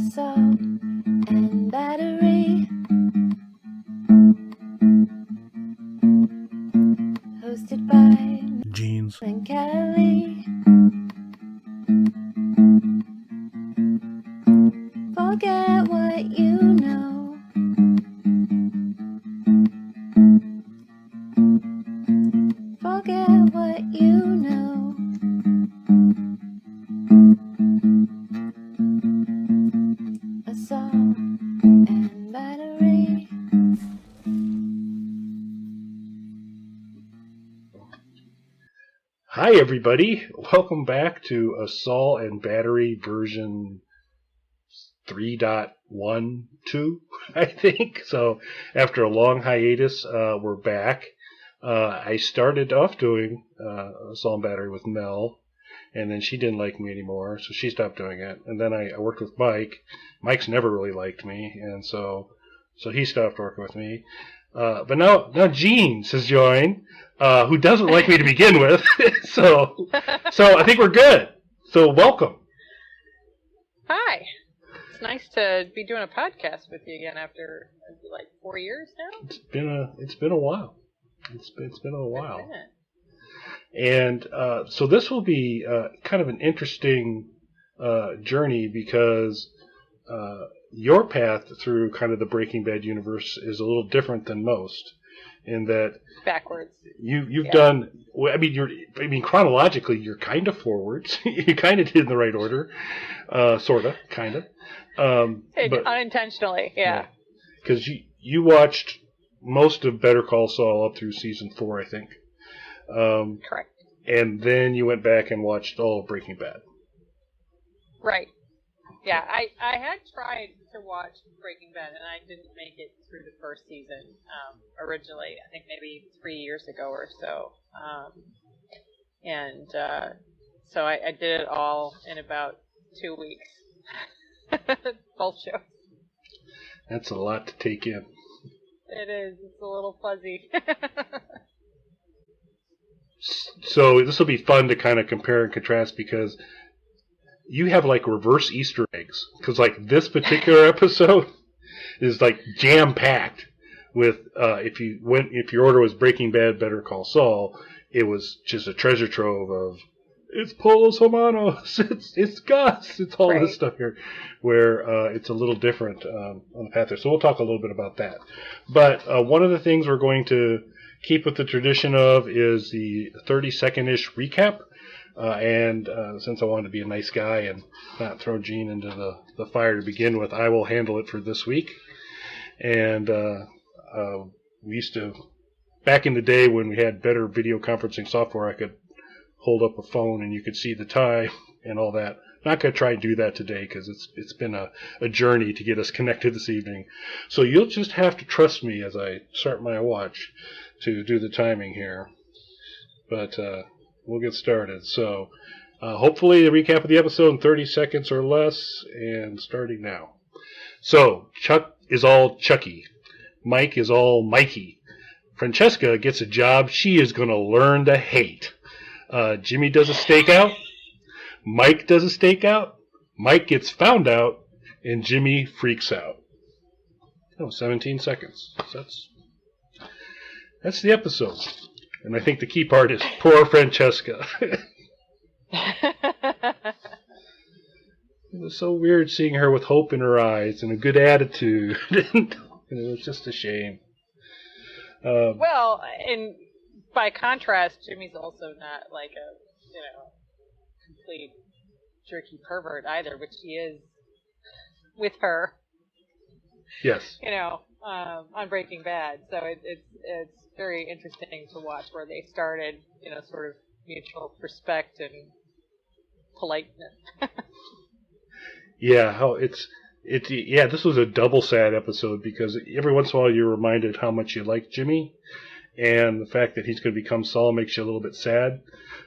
Saul and Battery, hosted by Jeans and Kelly. Forget what you know. Forget what you know. A Saul and Battery. Hi, everybody. Welcome back to a Saul and Battery version 3.12, I think. So after a long hiatus, we're back. I started off doing a Saul and Battery with Mel, and then she didn't like me anymore, so she stopped doing it. And then I worked with Mike. Mike's never really liked me, and so he stopped working with me. But now Jeans has joined, who doesn't like me to begin with. so I think we're good. So welcome. Hi. It's nice to be doing a podcast with you again after like 4 years now. It's been a while. It's been a while. And so this will be kind of an interesting journey because your path through kind of the Breaking Bad universe is a little different than most, in that backwards. You've done. I mean, chronologically, you're kind of forwards. You kind of did in the right order, sorta, kind of. But unintentionally, yeah. Because you watched most of Better Call Saul up through season 4, I think. Correct. And then you went back and watched all of Breaking Bad. Right. Yeah, I had tried to watch Breaking Bad, and I didn't make it through the first season originally. I think maybe 3 years ago or so. So I did it all in about 2 weeks. Both shows. That's a lot to take in. It is. It's a little fuzzy. So this will be fun to kind of compare and contrast because you have like reverse Easter eggs. Because like this particular episode is like jam packed with if your order was Breaking Bad, Better Call Saul, it was just a treasure trove of it's Polos Hermanos, it's Gus, it's all this stuff here, where it's a little different on the path there. So we'll talk a little bit about that. But one of the things we're going to keep with the tradition of is the 30-second-ish recap. And since I wanted to be a nice guy and not throw Gene into the fire to begin with, I will handle it for this week. And we used to, back in the day when we had better video conferencing software, I could hold up a phone and you could see the time and all that. I'm not going to try and do that today because it's been a journey to get us connected this evening. So you'll just have to trust me as I start my watch to do the timing here. But we'll get started. So hopefully a recap of the episode in 30 seconds or less, and starting now. So Chuck is all Chucky. Mike is all Mikey. Francesca gets a job she is going to learn to hate. Jimmy does a stakeout. Mike does a stakeout. Mike gets found out, and Jimmy freaks out. 17 seconds. So that's the episode. And I think the key part is poor Francesca. It was so weird seeing her with hope in her eyes and a good attitude. And it was just a shame. Well, and by contrast, Jimmy's also not like a, complete jerky pervert either, which he is with her. Yes. On Breaking Bad. So it's very interesting to watch where they started, sort of mutual respect and politeness. Yeah, this was a double sad episode because every once in a while you're reminded how much you like Jimmy, and the fact that he's going to become Saul makes you a little bit sad.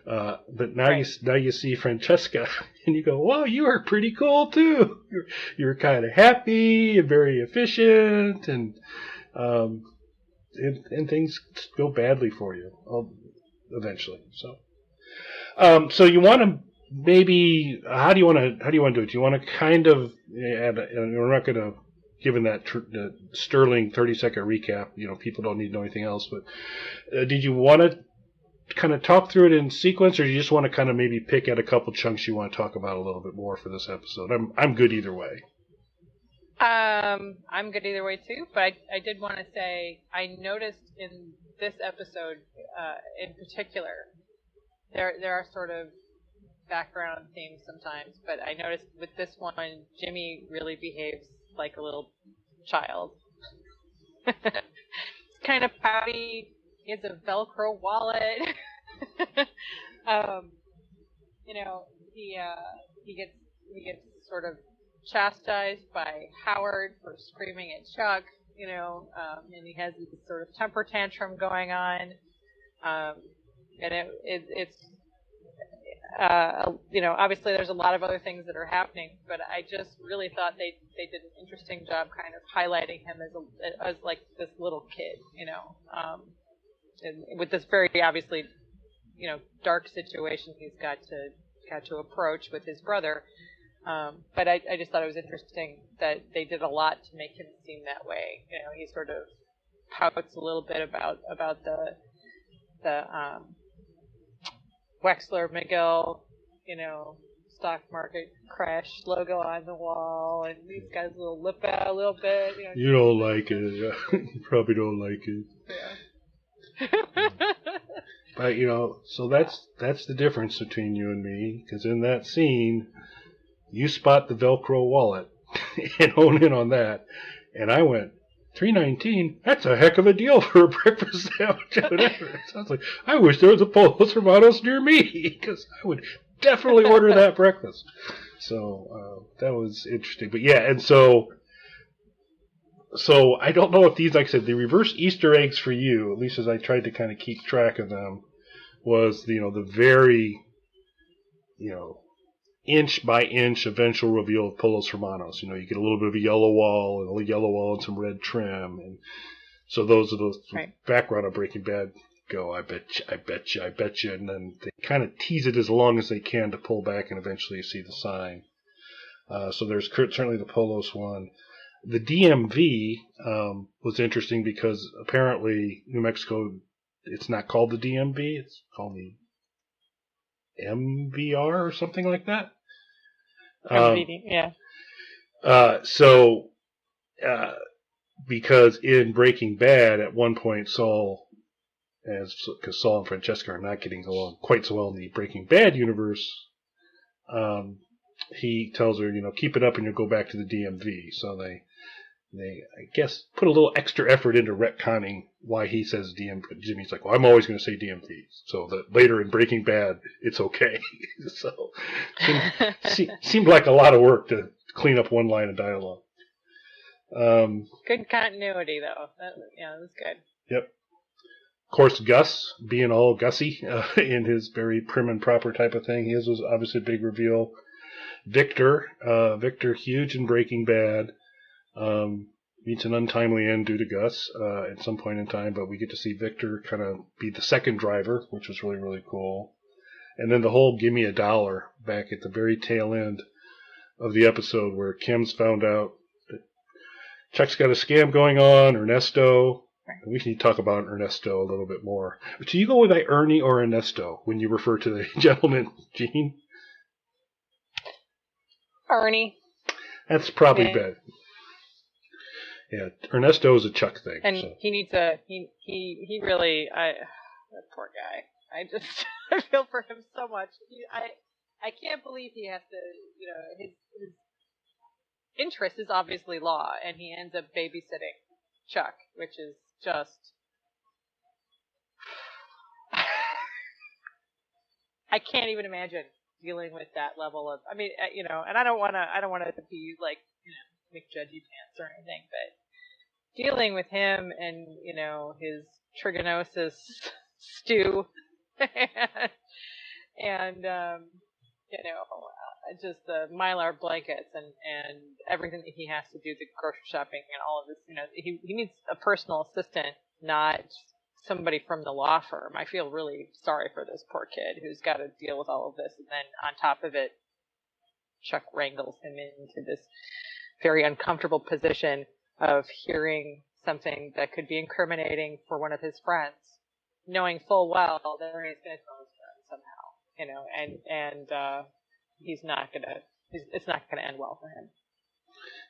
But now you see Francesca, and you go, "Wow, you are pretty cool too. You're kind of happy and very efficient, and things go badly for you eventually." So you want to maybe how do you want to do it? Do you want to kind of and we're not going to given that the sterling 30-second recap, people don't need to know anything else, but did you want to kind of talk through it in sequence, or do you just want to kind of maybe pick at a couple chunks you want to talk about a little bit more for this episode? I'm good either way. I'm good either way too, but I did want to say I noticed in this episode, in particular, there are sort of background themes sometimes, but I noticed with this one, Jimmy really behaves like a little child. Kind of pouty. He has a Velcro wallet. He gets sort of chastised by Howard for screaming at Chuck. And he has this sort of temper tantrum going on. And it's obviously there's a lot of other things that are happening, but I just really thought they did an interesting job kind of highlighting him as like this little kid, and with this very obviously, dark situation he's got to approach with his brother. But I just thought it was interesting that they did a lot to make him seem that way. He sort of pouts a little bit about the Wexler McGill, stock market crash logo on the wall, and he's got his little lip out a little bit. You don't like it. You probably don't like it. Yeah. But so that's the difference between you and me, because in that scene, you spot the Velcro wallet and hone in on that, and I went, $3.19. That's a heck of a deal for a breakfast sandwich. Whatever. It sounds like I wish there was a Polos Hermanos near me, because I would definitely order that breakfast. So that was interesting. But yeah, and so I don't know if these, like I said, the reverse Easter eggs for you, at least as I tried to kind of keep track of them, was the very inch by inch eventual reveal of Polos Hermanos. You get a little bit of a yellow wall and some red trim, and so those are those right. Background of Breaking Bad go, I bet you, and then they kind of tease it as long as they can to pull back, and eventually you see the sign. So there's certainly the Polos one. The DMV was interesting because apparently New Mexico, it's not called the DMV, it's called the MVR or something like that. MVD, yeah. Because in Breaking Bad, at one point, because Saul and Francesca are not getting along quite so well in the Breaking Bad universe, he tells her, keep it up and you'll go back to the DMV. So they I guess, put a little extra effort into retconning why he says DMV. Jimmy's like, well, I'm always going to say DMV. So that later in Breaking Bad, it's okay. So seemed like a lot of work to clean up one line of dialogue. Good continuity, though. That was good. Yep. Of course, Gus, being all Gussie in his very prim and proper type of thing. His was obviously a big reveal. Victor, huge in Breaking Bad. Meets an untimely end due to Gus at some point in time, but we get to see Victor kind of be the second driver, which was really, really cool. And then the whole "Give me a dollar" back at the very tail end of the episode where Kim's found out that Chuck's got a scam going on, Ernesto. We need to talk about Ernesto a little bit more. Do you go by Ernie or Ernesto when you refer to the gentleman, Gene? Ernie. That's probably better. Yeah, Ernesto is a Chuck thing. And so. he needs he really, that poor guy. I feel for him so much. I can't believe he has to, his interest is obviously law, and he ends up babysitting Chuck, which is just, I can't even imagine dealing with that level of, and I don't want it to be like, McJudgy pants or anything, but dealing with him and, his trigonosis stew and just the Mylar blankets and everything that he has to do, the grocery shopping and all of this, he needs a personal assistant, not somebody from the law firm. I feel really sorry for this poor kid who's got to deal with all of this, and then on top of it, Chuck wrangles him into this very uncomfortable position of hearing something that could be incriminating for one of his friends, knowing full well that Ernie's going to tell his friend somehow, and he's not going to. It's not going to end well for him.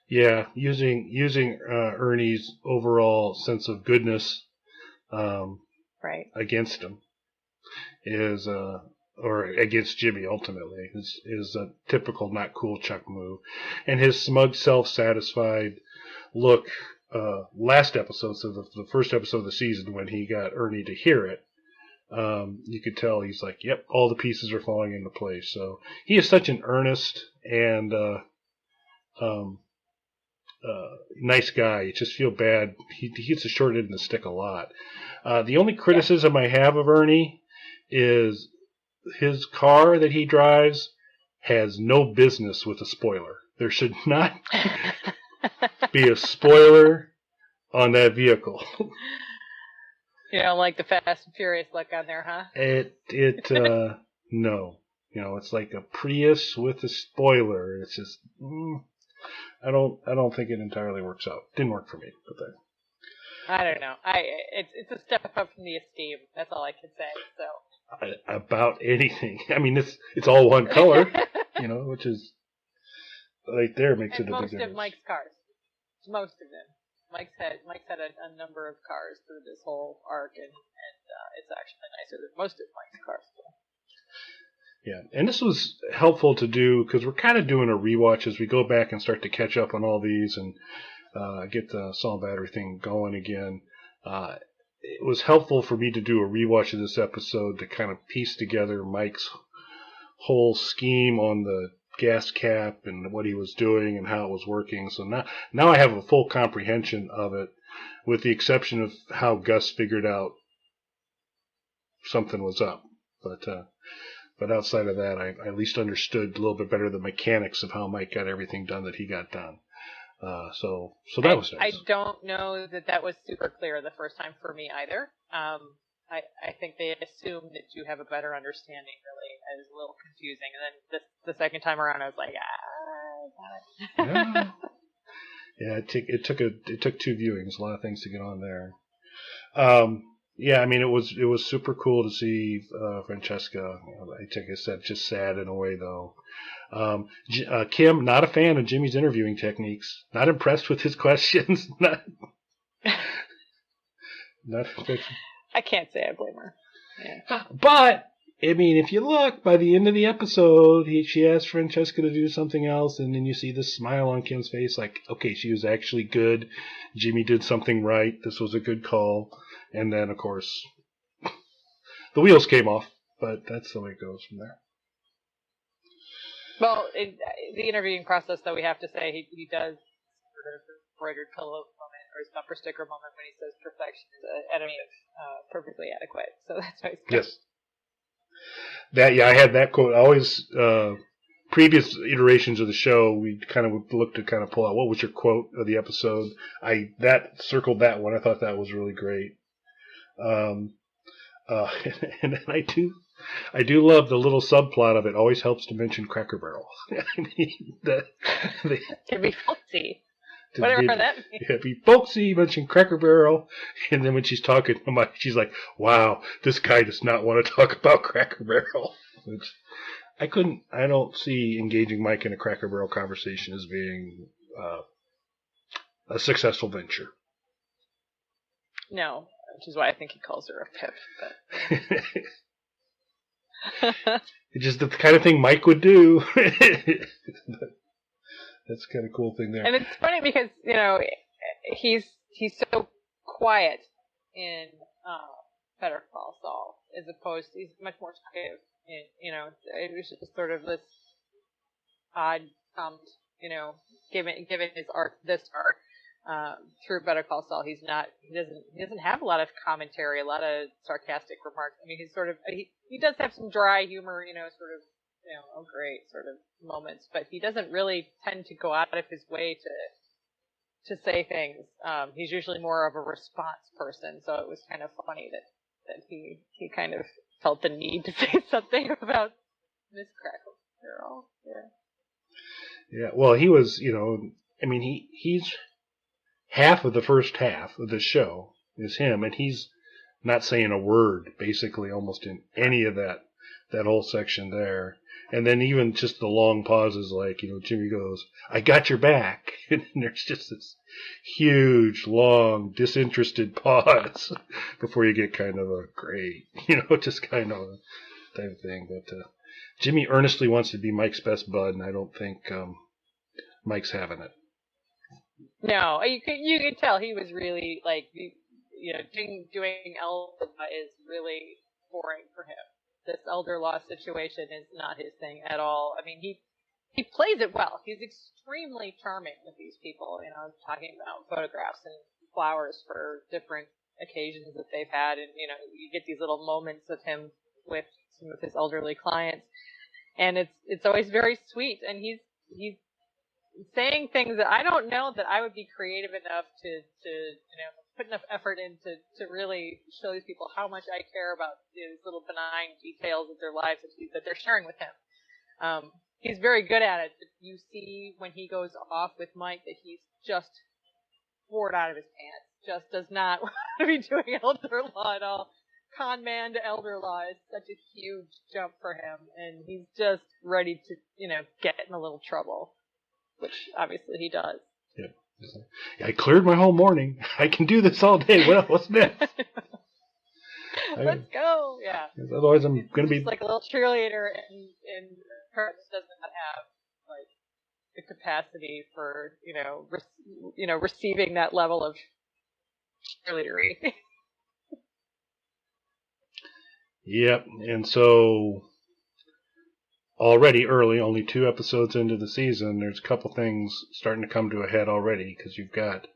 Yeah, using Ernie's overall sense of goodness right against him is or against Jimmy ultimately is a typical not cool Chuck move, and his smug, self-satisfied look last episode, so the first episode of the season when he got Ernie to hear it. You could tell he's like, yep, all the pieces are falling into place. So he is such an earnest and nice guy. You just feel bad. He gets the short end of the stick a lot. The only criticism I have of Ernie is his car that he drives has no business with a spoiler. There should not be a spoiler on that vehicle. You don't like the Fast and Furious look on there, huh? No. It's like a Prius with a spoiler. It's just, I don't think it entirely works out. Didn't work for me, but there. I don't know. It's a step up from the Esteem. That's all I can say. So. About anything. I mean, it's all one color, which is right there makes it a big difference. Most of Mike's cars. Most of them. Mike's had a number of cars through this whole arc, and it's actually nicer than most of Mike's cars. Yeah, and this was helpful to do because we're kind of doing a rewatch as we go back and start to catch up on all these and get the Saul battery thing going again. It was helpful for me to do a rewatch of this episode to kind of piece together Mike's whole scheme on the gas cap and what he was doing and how it was working. So now I have a full comprehension of it, with the exception of how Gus figured out something was up. But outside of that, I at least understood a little bit better the mechanics of how Mike got everything done that he got done. So that was nice. I don't know that was super clear the first time for me either. I think they assume that you have a better understanding, really. It was a little confusing. And then the second time around, I was like, I got it. Yeah, it took two viewings, a lot of things to get on there. Yeah, I mean, it was super cool to see Francesca. I think I said just sad in a way, though. Kim, not a fan of Jimmy's interviewing techniques. Not impressed with his questions. Not. I can't say I blame her. Yeah. But I mean, if you look, by the end of the episode, she asked Francesca to do something else, and then you see this smile on Kim's face, like, okay, she was actually good. Jimmy did something right. This was a good call. And then, of course, the wheels came off, but that's the way it goes from there. Well, the interviewing process, though, we have to say he does sort of embroidered pillow moment or his bumper sticker moment when he says perfection is an enemy of perfectly adequate. So that's why he's good. Yes. I had that quote. I always, previous iterations of the show, we kind of looked to kind of pull out what was your quote of the episode. Circled that one. I thought that was really great. And then I do love the little subplot of it. Always helps to mention Cracker Barrel. I mean, to be folksy. Whatever that means. Yeah, be folksy, mention Cracker Barrel. And then when she's talking to Mike, she's like, wow, this guy does not want to talk about Cracker Barrel. Which I don't see engaging Mike in a Cracker Barrel conversation as being a successful venture. No, which is why I think he calls her a pip. But. It's just the kind of thing Mike would do. That's kind of cool thing there. And it's funny because, he's so quiet in Better Call Saul, as opposed to, he's much more talkative. It was just sort of this odd comment, given his arc, this arc. Through Better Call Saul, he doesn't have a lot of commentary, a lot of sarcastic remarks. I mean, he's sort of, he does have some dry humor, oh great sort of moments, but he doesn't really tend to go out of his way to say things. He's usually more of a response person, so it was kind of funny that he kind of felt the need to say something about Miss Crackle Girl. Yeah. Yeah, well, he was, I mean, he's half of the first half of the show is him, and he's not saying a word, basically, almost in any of that whole section there. And then even just the long pauses, like, Jimmy goes, "I got your back." And there's just this huge, long, disinterested pause before you get kind of a great, just kind of a type of thing. But Jimmy earnestly wants to be Mike's best bud, and I don't think Mike's having it. No, you could tell he was really, like, doing Elder is really boring for him. This elder law situation is not his thing at all. I mean, he plays it well. He's extremely charming with these people, talking about photographs and flowers for different occasions that they've had, and you get these little moments of him with some of his elderly clients, and it's always very sweet. And he's saying things that I don't know that I would be creative enough to put enough effort in to really show these people how much I care about these little benign details of their lives that they're sharing with him. He's very good at it. But you see when he goes off with Mike that he's just bored out of his pants. Just does not want to be doing elder law at all. Con man to elder law is such a huge jump for him, and he's just ready to get in a little trouble, which obviously he does. Yeah. I cleared my whole morning. I can do this all day. Well, what's next? Let's go. Yeah. Otherwise, I'm going to be like a little cheerleader, and Kurt does not have like the capacity for receiving that level of cheerleadery. Yep. And so already early, only 2 episodes into the season, there's a couple things starting to come to a head already, because you've got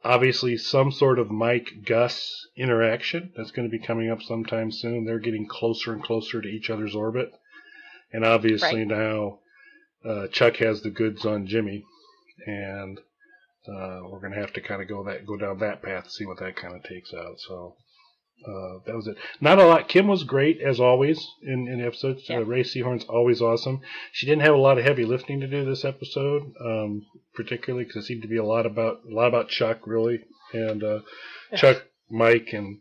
obviously some sort of Mike-Gus interaction that's going to be coming up sometime soon. They're getting closer and closer to each other's orbit. And obviously now Chuck has the goods on Jimmy, and we're going to have to kind of go down that path to see what that kind of takes out. So that was it. Not a lot. Kim was great as always in episodes. Yeah. Ray Seahorn's always awesome. She didn't have a lot of heavy lifting to do this episode, particularly because it seemed to be a lot about Chuck really, and Chuck, Mike, and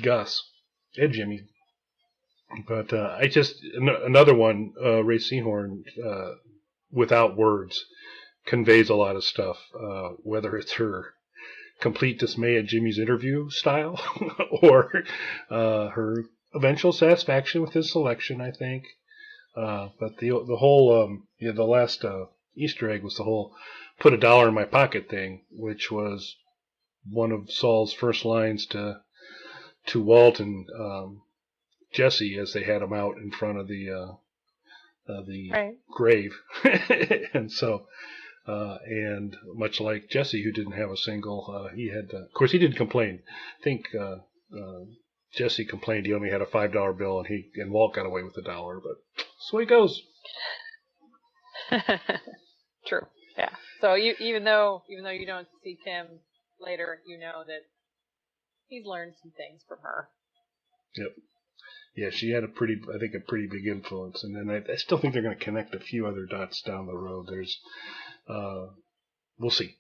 Gus and Jimmy. But another one, Ray Seahorn, without words, conveys a lot of stuff. Whether it's her complete dismay at Jimmy's interview style, or her eventual satisfaction with his selection, I think. But the whole the last Easter egg was the whole "put $1 in my pocket" thing, which was one of Saul's first lines to Walt and Jesse as they had him out in front of the grave, and so. And much like Jesse, who didn't have a single, he had. Of course, he didn't complain. I think Jesse complained he only had a $5 bill, and Walt got away with $1. But so he goes. True. Yeah. So even though you don't see Kim later, you know that he's learned some things from her. Yep. Yeah, she had a pretty big influence, and then I still think they're going to connect a few other dots down the road. We'll see.